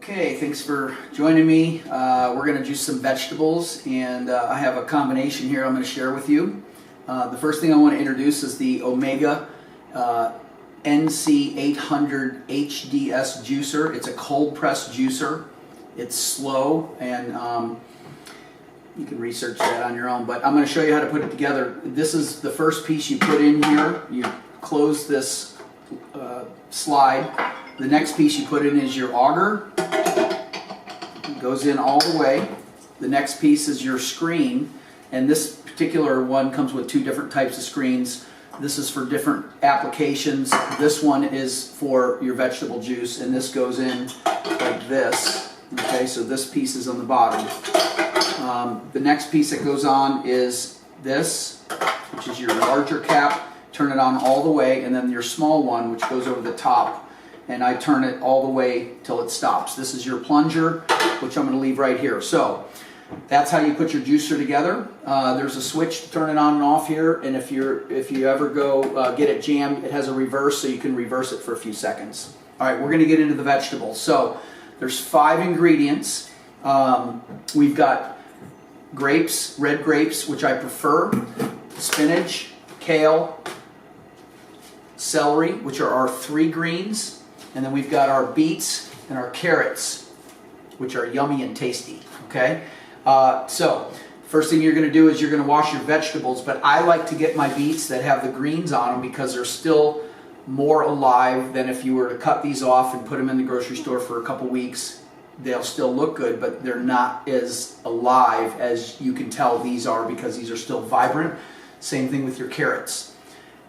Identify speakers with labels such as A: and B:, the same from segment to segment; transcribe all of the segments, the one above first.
A: Okay, thanks for joining me. We're going to juice some vegetables, and I have a combination here I'm going to share with you. The first thing I want to introduce is the Omega NC800 HDS juicer. It's a cold press juicer. It's slow, and you can research that on your own, but I'm going to show you how to put it together. This is the first piece you put in here. You close this slide. The next piece you put in is your auger. It goes in all the way. The next piece is your screen, and this particular one comes with two different types of screens. This is for different applications. This one is for your vegetable juice, and this goes in like this. Okay, so this piece is on the bottom. The next piece that goes on is this, which is your larger cap. Turn it on all the way, and then your small one, which goes over the top, and I turn it all the way till it stops. This is your plunger, which I'm going to leave right here. So that's how you put your juicer together. There's a switch to turn it on and off here, and if you ever go get it jammed, it has a reverse, so you can reverse it for a few seconds. All right, we're going to get into the vegetables. So there's 5 ingredients. We've got grapes, red grapes, which I prefer, spinach, kale, celery, which are our 3 greens, and then we've got our beets and our carrots, which are yummy and tasty. Okay, so first thing you're going to do is you're going to wash your vegetables, but I like to get my beets that have the greens on them because they're still more alive than if you were to cut these off and put them in the grocery store for a couple weeks. They'll still look good, but they're not as alive as you can tell these are because these are still vibrant. Same thing with your carrots.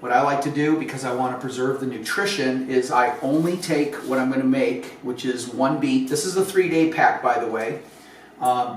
A: What I like to do, because I want to preserve the nutrition, is I only take what I'm going to make, which is 1 beet. This is a 3-day pack, by the way.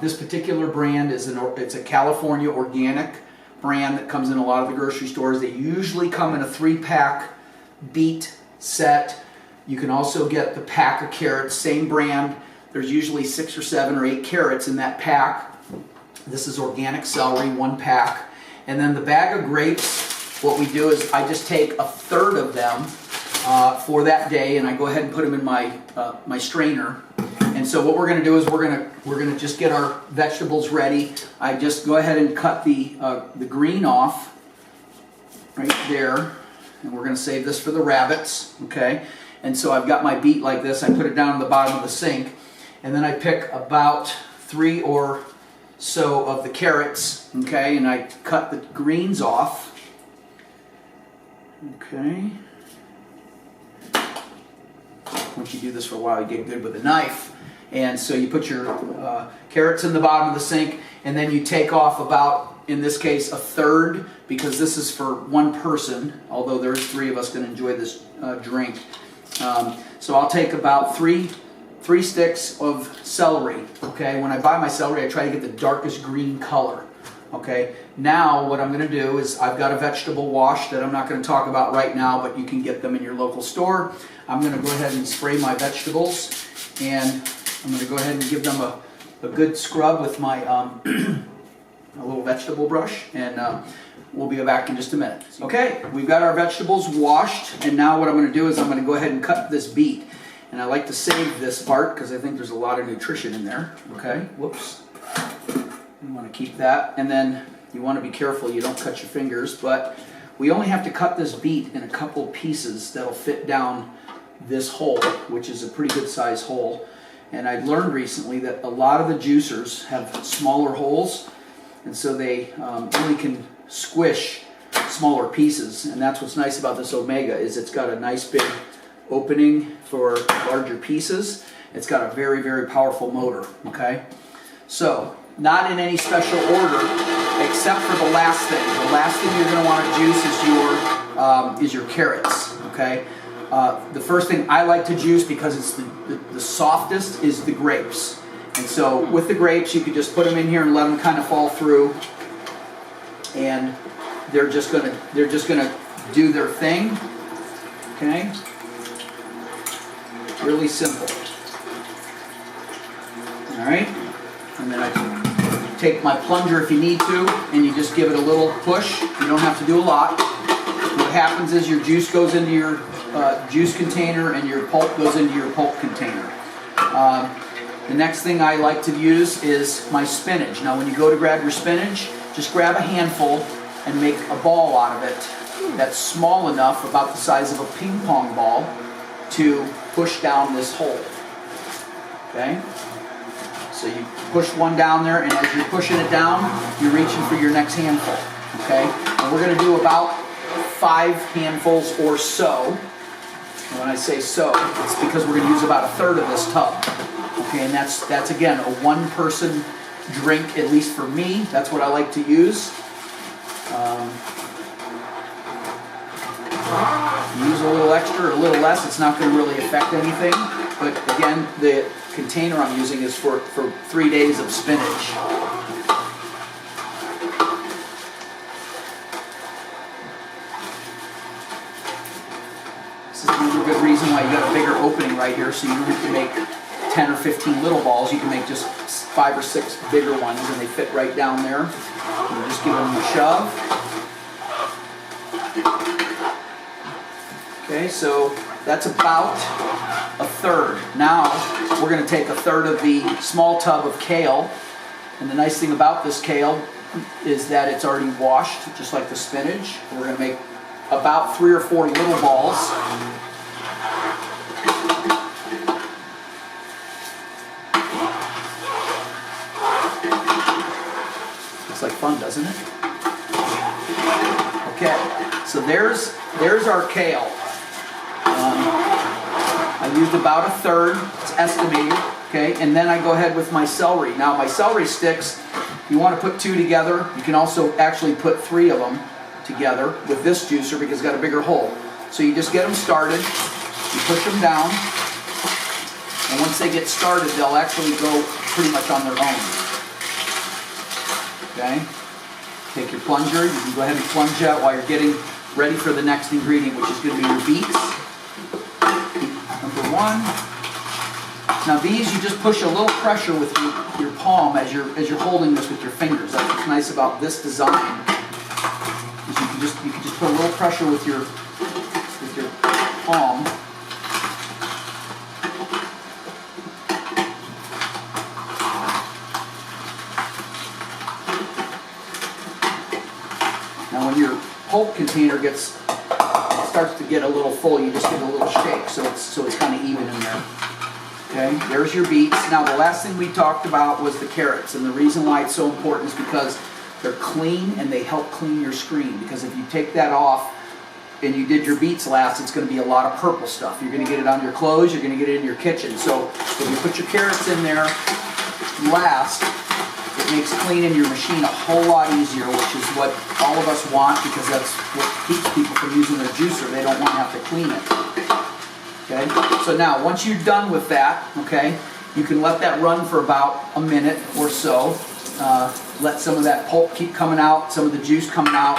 A: This particular brand is it's a California organic brand that comes in a lot of the grocery stores. They usually come in a 3-pack beet set. You can also get the pack of carrots, same brand. There's usually 6 or 7 or 8 carrots in that pack. This is organic celery, 1 pack. And then the bag of grapes, what we do is I just take 1/3 of them for that day, and I go ahead and put them in my my strainer. And so what we're going to do is we're going to just get our vegetables ready. I just go ahead and cut the green off right there, and we're going to save this for the rabbits. Okay, and so I've got my beet like this. I put it down at the bottom of the sink, and then I pick about 3 or so of the carrots. Okay, and I cut the greens off. Okay. Once you do this for a while, you get good with a knife. And so you put your carrots in the bottom of the sink, and then you take off about, in this case, 1/3, because this is for 1 person, although there's 3 of us going to enjoy this drink. So I'll take about 3 sticks of celery. Okay, when I buy my celery, I try to get the darkest green color. Okay, now what I'm going to do is I've got a vegetable wash that I'm not going to talk about right now, but you can get them in your local store. I'm going to go ahead and spray my vegetables, and I'm going to go ahead and give them a good scrub with my a little vegetable brush, and we'll be back in just a minute. Okay, we've got our vegetables washed, and now what I'm going to do is I'm going to go ahead and cut this beet. And I like to save this part because I think there's a lot of nutrition in there. Okay, whoops. You want to keep that, and then you want to be careful you don't cut your fingers, but we only have to cut this beet in a couple pieces that'll fit down this hole, which is a pretty good size hole. And I learned recently that a lot of the juicers have smaller holes, and so they only can squish smaller pieces. And that's what's nice about this Omega, is it's got a nice big opening for larger pieces. It's got a very, very powerful motor. Okay, so not in any special order, except for the last thing. The last thing you're going to want to juice is your carrots. Okay. The first thing I like to juice, because it's the softest, is the grapes. And so with the grapes, you could just put them in here and let them kind of fall through, and they're just gonna do their thing. Okay. Really simple. All right. And then I take my plunger if you need to, and you just give it a little push. You don't have to do a lot. What happens is your juice goes into your juice container, and your pulp goes into your pulp container. The next thing I like to use is my spinach. Now when you go to grab your spinach, just grab a handful and make a ball out of it that's small enough, about the size of a ping pong ball, to push down this hole. Okay? So you push one down there, and as you're pushing it down, you're reaching for your next handful. Okay? And we're going to do about 5 handfuls or so. And when I say so, it's because we're going to use about 1/3 of this tub. Okay, and that's again a 1-person drink, at least for me. That's what I like to use. Use a little extra or a little less, it's not going to really affect anything. But again, the container I'm using is for 3 days of spinach. This is another good reason why you got a bigger opening right here, so you don't have to make 10 or 15 little balls. You can make just 5 or 6 bigger ones, and they fit right down there. You just give them a shove. Okay, so that's about 1/3. Now we're going to take 1/3 of the small tub of kale, and the nice thing about this kale is that it's already washed, just like the spinach. We're going to make about 3 or 4 little balls. Looks like fun, doesn't it? Okay, so there's our kale. I used about 1/3, it's estimated, okay, and then I go ahead with my celery. Now my celery sticks, you want to put 2 together. You can also actually put 3 of them together with this juicer because it's got a bigger hole. So you just get them started, you push them down, and once they get started, they'll actually go pretty much on their own. Okay, take your plunger, you can go ahead and plunge that while you're getting ready for the next ingredient, which is going to be your beets. Number 1. Now these, you just push a little pressure with your palm as you're holding this with your fingers. That's what's nice about this design. Is you can just put a little pressure with your palm. Now when your pulp container starts to get a little full, you just give it a little shake so it's kind of even in there. Okay, there's your beets. Now the last thing we talked about was the carrots, and the reason why it's so important is because they're clean and they help clean your screen. Because if you take that off and you did your beets last, it's going to be a lot of purple stuff. You're going to get it on your clothes, you're going to get it in your kitchen. So if you put your carrots in there last, it makes cleaning your machine a whole lot easier, which is what all of us want, because that's what keeps people from using their juicer. They don't want to have to clean it. Okay, so now once you're done with that, okay, you can let that run for about a minute or so. Let some of that pulp keep coming out, some of the juice coming out.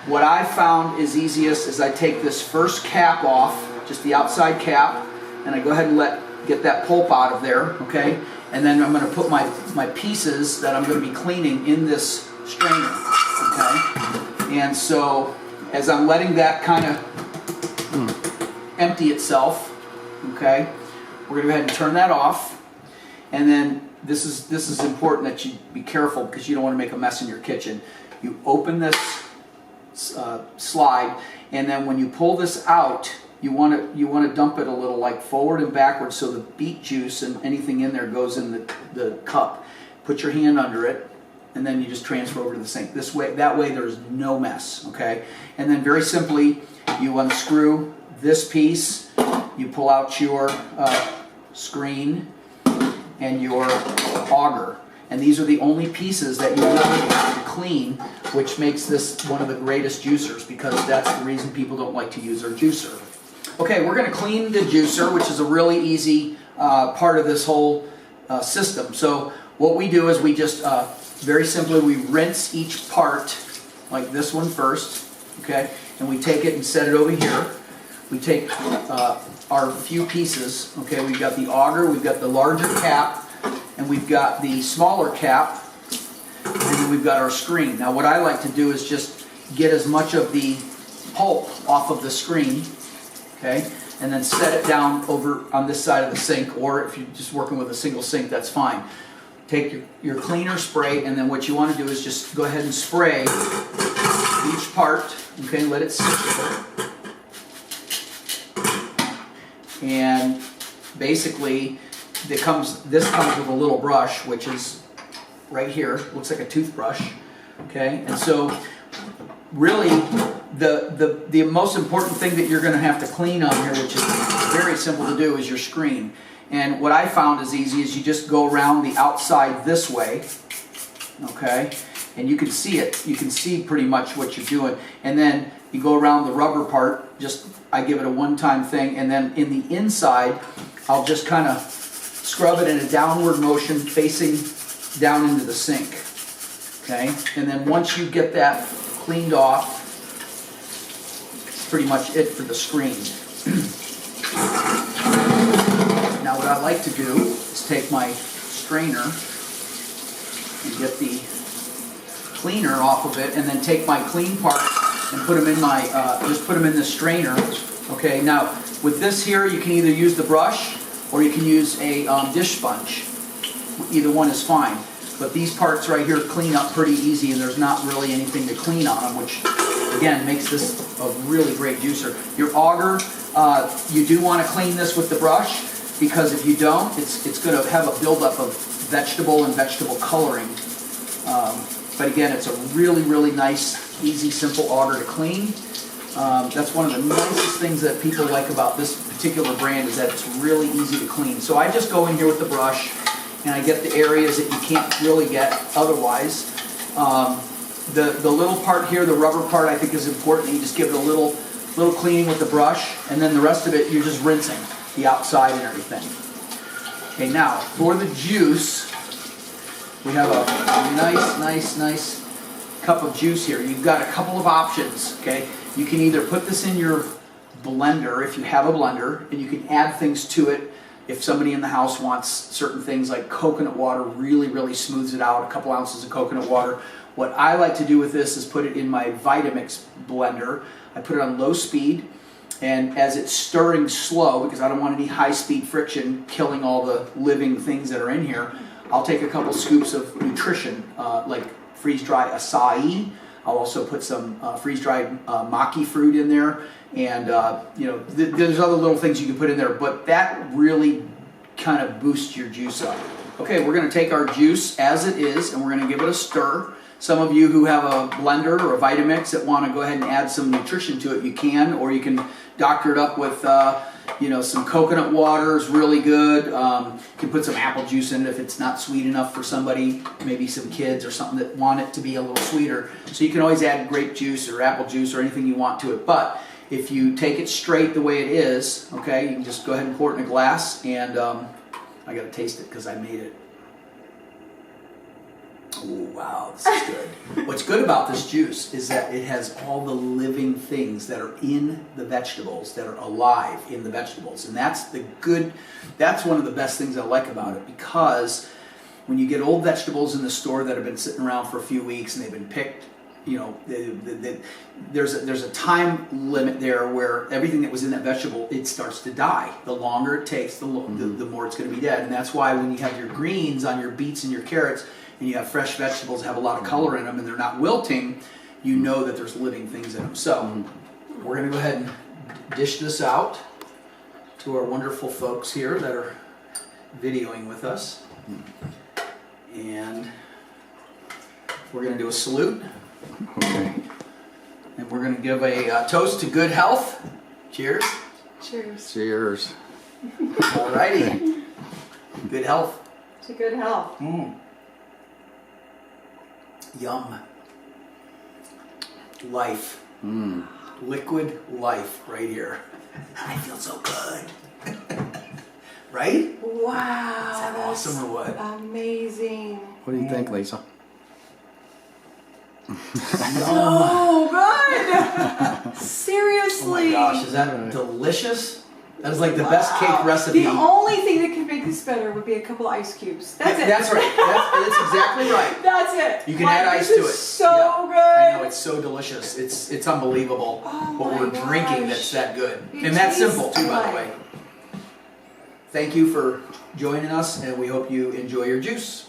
A: What I found is easiest is I take this first cap off, just the outside cap, and I go ahead and get that pulp out of there, okay? And then I'm going to put my pieces that I'm going to be cleaning in this strainer, okay? And so as I'm letting that kind of empty itself, okay, we're going to go ahead and turn that off. And then this is important that you be careful, because you don't want to make a mess in your kitchen. You open this slide, and then when you pull this out, you want to dump it a little like forward and backwards, so the beet juice and anything in there goes in the cup. Put your hand under it, and then you just transfer over to the sink. That way there's no mess, okay? And then very simply, you unscrew this piece, you pull out your screen and your auger. And these are the only pieces that you really have to clean, which makes this one of the greatest juicers, because that's the reason people don't like to use our juicer. Okay, we're going to clean the juicer, which is a really easy part of this whole system. So what we do is we just, very simply, we rinse each part, like this one first, okay? And we take it and set it over here. We take our few pieces, okay? We've got the auger, we've got the larger cap, and we've got the smaller cap, and then we've got our screen. Now what I like to do is just get as much of the pulp off of the screen, okay? and then set it down over on this side of the sink, or if you're just working with a single sink, that's fine. Take your cleaner spray, and then what you want to do is just go ahead and spray each part, okay, let it sit there. And basically, this comes with a little brush, which is right here, looks like a toothbrush, okay? And so, really, the most important thing that you're going to have to clean on here, which is very simple to do, is your screen. And what I found is easy is you just go around the outside this way, okay? And you can see it. You can see pretty much what you're doing. And then you go around the rubber part, I give it a one-time thing, and then in the inside, I'll just kind of scrub it in a downward motion facing down into the sink, okay? And then once you get that cleaned off, that's pretty much it for the screen. Now what I like to do is take my strainer and get the cleaner off of it, and then take my clean parts and put them in my, just put them in the strainer. Okay, now with this here, you can either use the brush or you can use a dish sponge. Either one is fine. But these parts right here clean up pretty easy, and there's not really anything to clean on them, which again makes this a really great juicer. Your auger, you do want to clean this with the brush, because if you don't, it's going to have a buildup of vegetable and vegetable coloring. But again, it's a really, really nice, easy, simple auger to clean. That's one of the nicest things that people like about this particular brand, is that it's really easy to clean. So I just go in here with the brush, and I get the areas that you can't really get otherwise. The little part here, the rubber part, I think is important. You just give it a little cleaning with the brush, and then the rest of it you're just rinsing the outside and everything. Okay, now for the juice, we have a nice cup of juice here. You've got a couple of options, okay? You can either put this in your blender, if you have a blender, and you can add things to it. If somebody in the house wants certain things like coconut water, really smooths it out, a couple ounces of coconut water. What I like to do with this is put it in my Vitamix blender. I put it on low speed, and as it's stirring slow, because I don't want any high-speed friction killing all the living things that are in here, I'll take a couple scoops of nutrition, like freeze-dried acai. I'll also put some freeze-dried maki fruit in there, and there's other little things you can put in there, but that really kind of boosts your juice up. Okay, we're going to take our juice as it is, and we're going to give it a stir. Some of you who have a blender or a Vitamix that want to go ahead and add some nutrition to it, you can, or you can doctor it up with some coconut water is really good. You can put some apple juice in it if it's not sweet enough for somebody, maybe some kids or something that want it to be a little sweeter. So you can always add grape juice or apple juice or anything you want to it. But if you take it straight the way it is, okay, you can just go ahead and pour it in a glass, and I got to taste it because I made it. Oh, wow, this is good. What's good about this juice is that it has all the living things that are in the vegetables, that are alive in the vegetables. And that's one of the best things I like about it, because when you get old vegetables in the store that have been sitting around for a few weeks and they've been picked, there's a time limit there where everything that was in that vegetable, it starts to die. The longer it takes, the more it's going to be dead. And that's why when you have your greens on your beets and your carrots, and you have fresh vegetables that have a lot of color in them and they're not wilting, you know that there's living things in them. So we're going to go ahead and dish this out to our wonderful folks here that are videoing with us. And we're going to do a salute.
B: Okay.
A: And we're going to give a toast to good health. Cheers.
C: Cheers.
B: Cheers.
A: All righty. Good health.
C: To good health.
A: Yum. Life.
B: Mm.
A: Liquid life right here. I feel so good. Right?
C: Wow.
A: Is that awesome or what?
C: Amazing.
B: What do you think, Lisa?
C: So good. Seriously.
A: Oh my gosh, is that delicious? That is like the best cake recipe.
C: The only thing that can make this tastes better would be a couple ice cubes. That's it.
A: That's right. That's exactly right.
C: That's it.
A: You can
C: Like,
A: add ice
C: this
A: to
C: is
A: it.
C: So good.
A: I know, it's so delicious. It's unbelievable
C: Oh
A: what
C: my
A: we're drinking
C: gosh.
A: that's that good.
C: It
A: And that's
C: tastes
A: simple too, by the
C: like-
A: way. Thank you for joining us, and we hope you enjoy your juice.